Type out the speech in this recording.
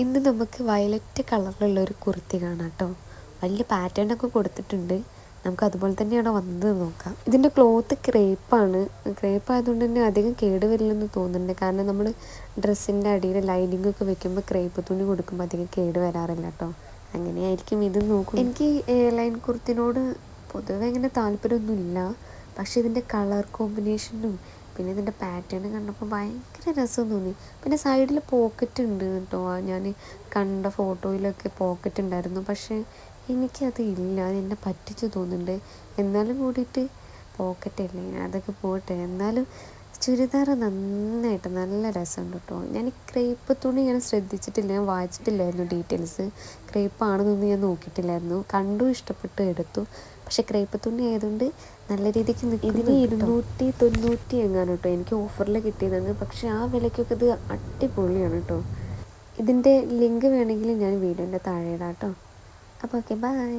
ഇന്ന് നമുക്ക് വയലറ്റ് കളറിലുള്ള ഒരു കുർത്തി കാണാം കേട്ടോ. വലിയ പാറ്റേണൊക്കെ കൊടുത്തിട്ടുണ്ട്. നമുക്ക് അതുപോലെ തന്നെയാണ് വന്നത് നോക്കാം. ഇതിൻ്റെ ക്ലോത്ത് ക്രേപ്പാണ്. ക്രേപ്പ് ആയതുകൊണ്ട് തന്നെ അധികം കേടുവരില്ലെന്ന് തോന്നുന്നുണ്ട്. കാരണം നമ്മൾ ഡ്രസ്സിൻ്റെ അടിയിൽ ലൈനിങ് ഒക്കെ വെക്കുമ്പോൾ ക്രേപ്പ് തുണി കൊടുക്കുമ്പോൾ അധികം കേട് വരാറില്ല കേട്ടോ. അങ്ങനെയായിരിക്കും ഇത് നോക്കും. എനിക്ക് ലൈൻ കുർത്തിനോട് പൊതുവെ ഇങ്ങനെ താല്പര്യമൊന്നുമില്ല. പക്ഷേ ഇതിൻ്റെ കളർ കോമ്പിനേഷനും പിന്നെ ഇതിൻ്റെ പാറ്റേൺ കണ്ടപ്പോൾ ഭയങ്കര രസം തോന്നി. പിന്നെ സൈഡിൽ പോക്കറ്റ് ഉണ്ട് കേട്ടോ. ഞാൻ കണ്ട ഫോട്ടോയിലൊക്കെ പോക്കറ്റ് ഉണ്ടായിരുന്നു. പക്ഷേ എനിക്കത് ഇല്ല. അതെന്നെ പറ്റിച്ചു തോന്നുന്നുണ്ട്. എന്നാലും കൂടിയിട്ട് പോക്കറ്റല്ലേ, അതൊക്കെ പോട്ടെ. എന്നാലും ചുരിദാർ നന്നായിട്ട് നല്ല രസമുണ്ട് കേട്ടോ. ഞാൻ ക്രേപ്പ് തുണി ഞാൻ ശ്രദ്ധിച്ചിട്ടില്ല, ഞാൻ വായിച്ചിട്ടില്ലായിരുന്നു ഡീറ്റെയിൽസ്. ക്രേപ്പാണെന്നൊന്നും ഞാൻ നോക്കിയിട്ടില്ലായിരുന്നു. കണ്ടു, ഇഷ്ടപ്പെട്ടു, എടുത്തു. പക്ഷേ ക്രേപ്പ് തുണി ആയതുകൊണ്ട് നല്ല രീതിക്ക് ഇതിന് 290 എങ്ങാനും കേട്ടോ എനിക്ക് ഓഫറിൽ കിട്ടിയതാണ്. പക്ഷേ ആ വിലയ്ക്കൊക്കെ ഇത് അടിപൊളിയാണ് കേട്ടോ. ഇതിൻ്റെ ലിങ്ക് വേണമെങ്കിൽ ഞാൻ വീഡിയോൻ്റെ താഴെ ഇടാം കേട്ടോ. അപ്പോൾ ഓക്കെ, ബൈ.